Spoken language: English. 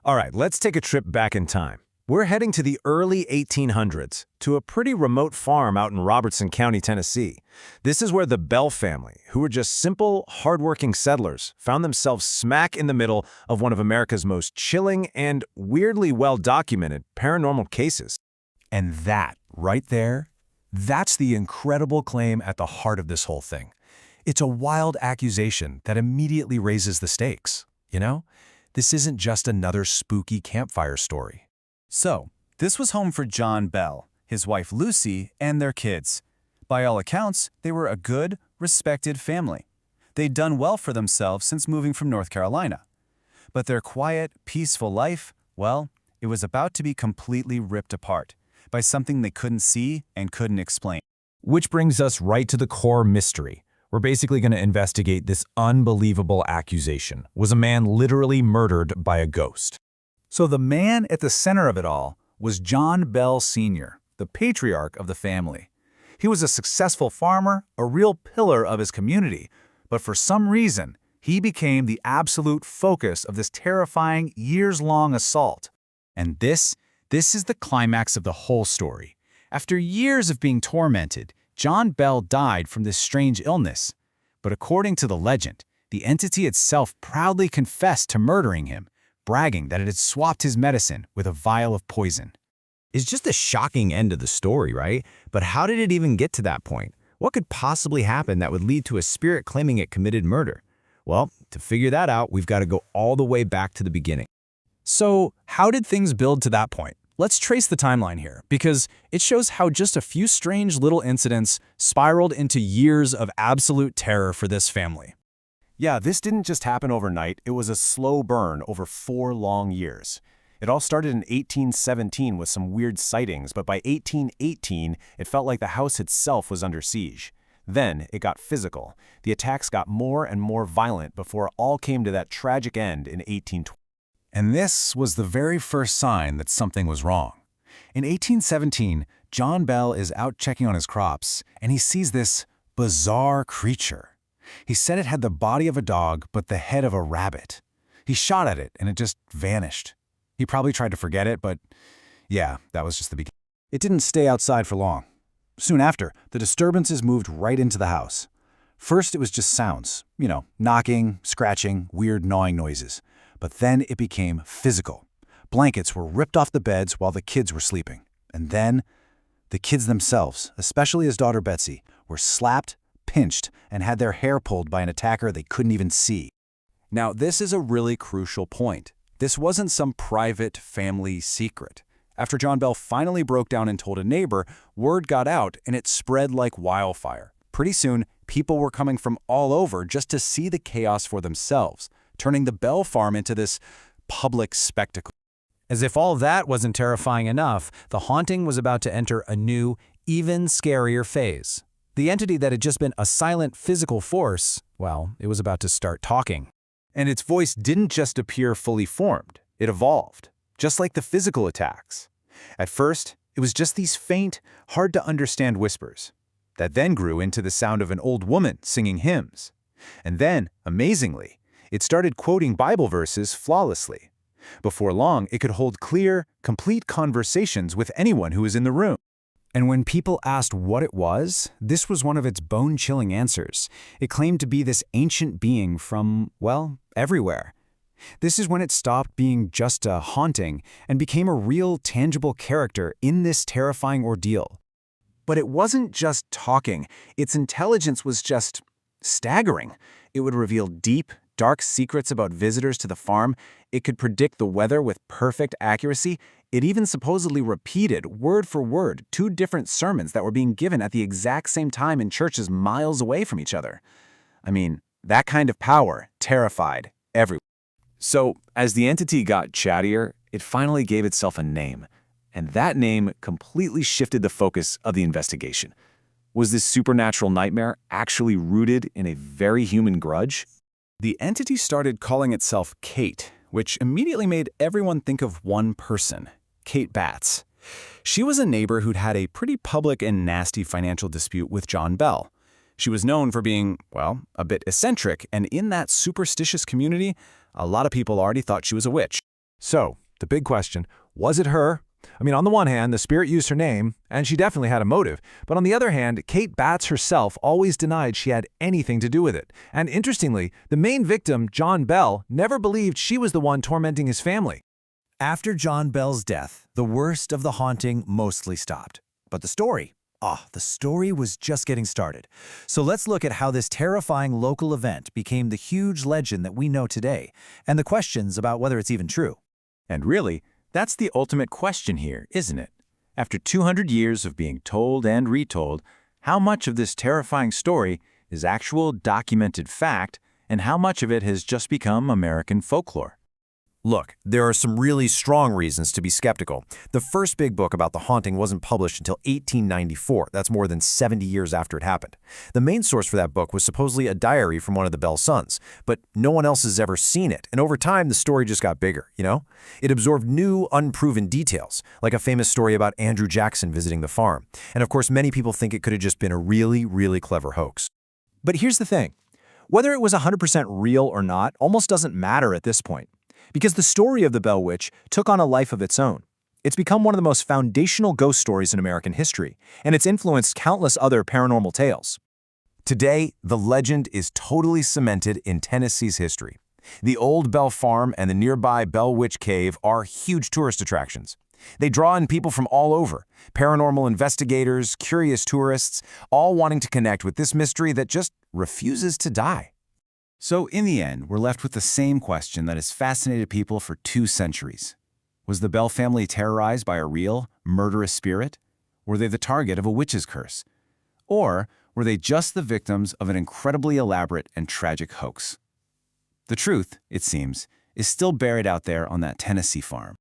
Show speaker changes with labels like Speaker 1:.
Speaker 1: All right, let's take a trip back in time. We're heading to the early 1800s, to a pretty remote farm out in Robertson County, Tennessee. This is where the Bell family, who were just simple, hardworking settlers, found themselves smack in the middle of one of America's most chilling and weirdly well-documented paranormal cases.
Speaker 2: And that, right there, that's the incredible claim at the heart of this whole thing. It's a wild accusation that immediately raises the stakes, you know? This isn't just another spooky campfire story.
Speaker 3: So, this was home for John Bell, his wife Lucy, and their kids. By all accounts, they were a good, respected family. They'd done well for themselves since moving from North Carolina. But their quiet, peaceful life, well, it was about to be completely ripped apart by something they couldn't see and couldn't explain.
Speaker 2: Which brings us right to the core mystery. We're basically going to investigate this unbelievable accusation. Was a man literally murdered by a ghost?
Speaker 4: So the man at the center of it all was John Bell Sr., the patriarch of the family. He was a successful farmer, a real pillar of his community, but for some reason, he became the absolute focus of this terrifying, years-long assault.
Speaker 5: And this is the climax of the whole story. After years of being tormented, John Bell died from this strange illness. But according to the legend, the entity itself proudly confessed to murdering him, bragging that it had swapped his medicine with a vial of poison.
Speaker 1: It's just a shocking end to the story, right? But how did it even get to that point? What could possibly happen that would lead to a spirit claiming it committed murder? Well, to figure that out, we've got to go all the way back to the beginning.
Speaker 2: So, how did things build to that point? Let's trace the timeline here, because it shows how just a few strange little incidents spiraled into years of absolute terror for this family.
Speaker 6: Yeah, this didn't just happen overnight. It was a slow burn over 4 long years. It all started in 1817 with some weird sightings, but by 1818, it felt like the house itself was under siege. Then it got physical. The attacks got more and more violent before it all came to that tragic end in 1820.
Speaker 4: And this was the very first sign that something was wrong. In 1817, John Bell is out checking on his crops, and he sees this bizarre creature. He said it had the body of a dog, but the head of a rabbit. He shot at it, and it just vanished. He probably tried to forget it, but yeah, that was just the beginning. It didn't stay outside for long. Soon after, the disturbances moved right into the house. First, it was just sounds, knocking, scratching, weird gnawing noises. But then it became physical. Blankets were ripped off the beds while the kids were sleeping. And then, the kids themselves, especially his daughter Betsy, were slapped, pinched, and had their hair pulled by an attacker they couldn't even see.
Speaker 2: Now, this is a really crucial point. This wasn't some private family secret. After John Bell finally broke down and told a neighbor, word got out and it spread like wildfire. Pretty soon, people were coming from all over just to see the chaos for themselves, turning the Bell farm into this public spectacle. As if all that wasn't terrifying enough, the haunting was about to enter a new, even scarier phase. The entity that had just been a silent physical force, well, it was about to start talking.
Speaker 4: And its voice didn't just appear fully formed, it evolved, just like the physical attacks. At first, it was just these faint, hard-to-understand whispers that then grew into the sound of an old woman singing hymns. And then, amazingly, it started quoting Bible verses flawlessly. Before long, it could hold clear, complete conversations with anyone who was in the room.
Speaker 5: And when people asked what it was, this was one of its bone-chilling answers. It claimed to be this ancient being from, well, everywhere. This is when it stopped being just a haunting and became a real, tangible character in this terrifying ordeal.
Speaker 4: But it wasn't just talking. Its intelligence was just staggering. It would reveal deep, dark secrets about visitors to the farm. It could predict the weather with perfect accuracy. It even supposedly repeated, word for word, 2 different sermons that were being given at the exact same time in churches miles away from each other. I mean, that kind of power terrified everyone.
Speaker 6: So, as the entity got chattier, it finally gave itself a name. And that name completely shifted the focus of the investigation. Was this supernatural nightmare actually rooted in a very human grudge?
Speaker 2: The entity started calling itself Kate, which immediately made everyone think of one person, Kate Batts. She was a neighbor who'd had a pretty public and nasty financial dispute with John Bell. She was known for being, well, a bit eccentric, and in that superstitious community, a lot of people already thought she was a witch.
Speaker 1: So, the big question, was it her? I mean, on the one hand, the spirit used her name, and she definitely had a motive. But on the other hand, Kate Batts herself always denied she had anything to do with it. And interestingly, the main victim, John Bell, never believed she was the one tormenting his family.
Speaker 7: After John Bell's death, the worst of the haunting mostly stopped. But the story was just getting started. So let's look at how this terrifying local event became the huge legend that we know today, and the questions about whether it's even true.
Speaker 2: And really, that's the ultimate question here, isn't it? After 200 years of being told and retold, how much of this terrifying story is actual documented fact, and how much of it has just become American folklore?
Speaker 6: Look, there are some really strong reasons to be skeptical. The first big book about the haunting wasn't published until 1894. That's more than 70 years after it happened. The main source for that book was supposedly a diary from one of the Bell sons, but no one else has ever seen it. And over time, the story just got bigger, you know? It absorbed new, unproven details, like a famous story about Andrew Jackson visiting the farm. And of course, many people think it could have just been a really, really clever hoax.
Speaker 8: But here's the thing. Whether it was 100% real or not almost doesn't matter at this point, because the story of the Bell Witch took on a life of its own. It's become one of the most foundational ghost stories in American history, and it's influenced countless other paranormal tales.
Speaker 6: Today, the legend is totally cemented in Tennessee's history. The old Bell Farm and the nearby Bell Witch Cave are huge tourist attractions. They draw in people from all over, paranormal investigators, curious tourists, all wanting to connect with this mystery that just refuses to die.
Speaker 3: So in the end, we're left with the same question that has fascinated people for 2 centuries. Was the Bell family terrorized by a real, murderous spirit? Were they the target of a witch's curse? Or were they just the victims of an incredibly elaborate and tragic hoax? The truth, it seems, is still buried out there on that Tennessee farm.